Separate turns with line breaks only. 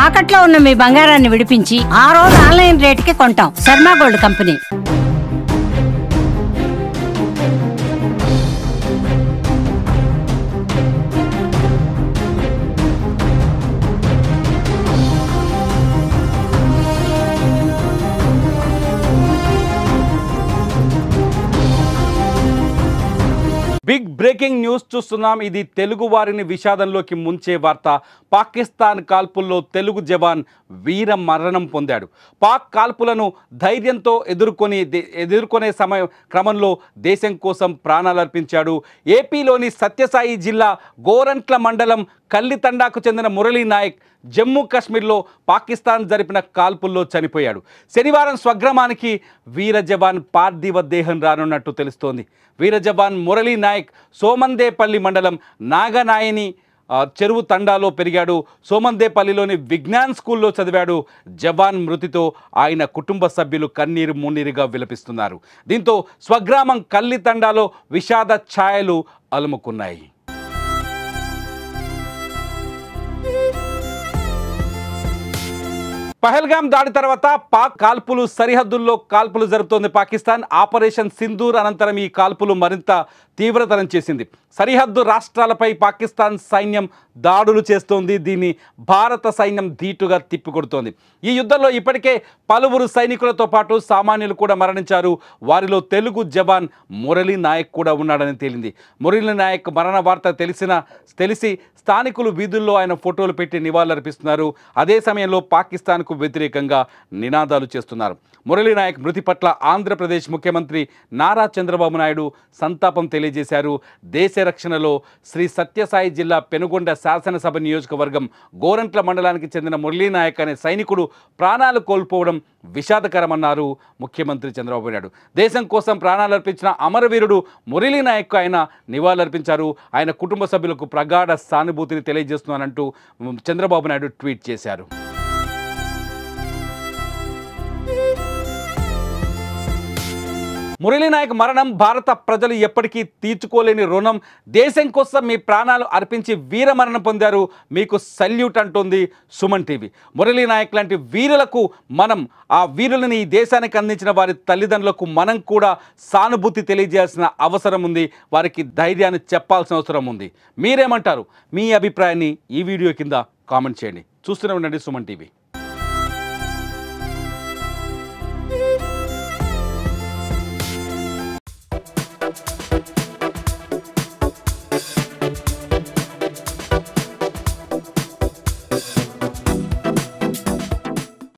తాకట్లో ఉన్న మీ బంగారాన్ని విడిపించి ఆ రోజు ఆన్లైన్ రేటుకి కొంటాం. Sharma gold company.
Big breaking news చూస్తున్నాం. ఇది తెలుగు వారిని విషాదంలోకి ముంచే వార్త. పాకిస్తాన్ కాల్పుల్లో తెలుగు జవాన్ వీర మరణం పొందాడు. పాక్ కాల్పులను ధైర్యంతో ఎదుర్కొనే క్రమంలో దేశం కోసం ప్రాణాలర్పించాడు. ఏపీలోని సత్యసాయి జిల్లా గోరంట్ల మండలం కల్లితండాకు చెందిన మురళీ నాయక్ జమ్మూ కాశ్మీర్లో పాకిస్తాన్ జరిపిన కాల్పుల్లో చనిపోయాడు. శనివారం స్వగ్రామానికి వీర జవాన్ పార్థివ దేహం రానున్నట్టు తెలుస్తోంది. వీర జవాన్ మురళీ నాయక్ సోమందేపల్లి మండలం నాగనాయని చెరువు తండాలో పెరిగాడు. సోమందేపల్లిలోని విజ్ఞాన్ స్కూల్లో చదివాడు. జవాన్ మృతితో ఆయన కుటుంబ సభ్యులు కన్నీరు మున్నీరుగా విలపిస్తున్నారు. దీంతో స్వగ్రామం కల్లితండాలో విషాద ఛాయలు అలుముకున్నాయి. పహల్గామ్ దాడి తర్వాత పాక్ కాల్పులు సరిహద్దుల్లో కాల్పులు జరుపుతోంది పాకిస్తాన్. ఆపరేషన్ సింధూర్ అనంతరం ఈ కాల్పులు మరింత తీవ్రతరం చేసింది. సరిహద్దు రాష్ట్రాలపై పాకిస్తాన్ సైన్యం దాడులు చేస్తోంది. దీన్ని భారత సైన్యం ధీటుగా తిప్పికొడుతోంది. ఈ యుద్ధంలో ఇప్పటికే పలువురు సైనికులతో పాటు సామాన్యులు కూడా మరణించారు. వారిలో తెలుగు జవాన్ మురళీ నాయక్ కూడా ఉన్నాడని తేలింది. మురళీ నాయక్ మరణ వార్త తెలిసి స్థానికులు వీధుల్లో ఆయన ఫోటోలు పెట్టి నివాళులర్పిస్తున్నారు. అదే సమయంలో పాకిస్తాన్కు వ్యతిరేకంగా నినాదాలు చేస్తున్నారు. మురళీ నాయక్ మృతి పట్ల ఆంధ్రప్రదేశ్ ముఖ్యమంత్రి నారా చంద్రబాబు నాయుడు సంతాపం తెలియజేశారు. దేశ రక్షణలో శ్రీ సత్యసాయి జిల్లా పెనుగొండ శాసనసభ నియోజకవర్గం గోరంట్ల మండలానికి చెందిన మురళీ నాయక్ అనే సైనికుడు ప్రాణాలు కోల్పోవడం విషాదకరమన్నారు ముఖ్యమంత్రి చంద్రబాబు నాయుడు. దేశం కోసం ప్రాణాలర్పించిన అమరవీరుడు మురళీ నాయక్ ఆయన నివాళులర్పించారు. ఆయన కుటుంబ సభ్యులకు ప్రగాఢ సానుభూతిని తెలియజేస్తున్నానంటూ చంద్రబాబు నాయుడు ట్వీట్ చేశారు. మురళీ నాయక్ మరణం భారత ప్రజలు ఎప్పటికీ తీర్చుకోలేని రుణం. దేశం కోసం మీ ప్రాణాలు అర్పించి వీర మరణం పొందారు. మీకు సల్యూట్ అంటోంది సుమన్ టీవీ. మురళీ నాయక్ లాంటి వీరులకు ఆ వీరులని ఈ దేశానికి అందించిన వారి తల్లిదండ్రులకు మనం కూడా సానుభూతి తెలియజేయాల్సిన అవసరం ఉంది. వారికి ధైర్యాన్ని చెప్పాల్సిన అవసరం ఉంది. మీరేమంటారు? మీ అభిప్రాయాన్ని ఈ వీడియో కింద కామెంట్ చేయండి. చూస్తూనే ఉండండి సుమన్ టీవీ.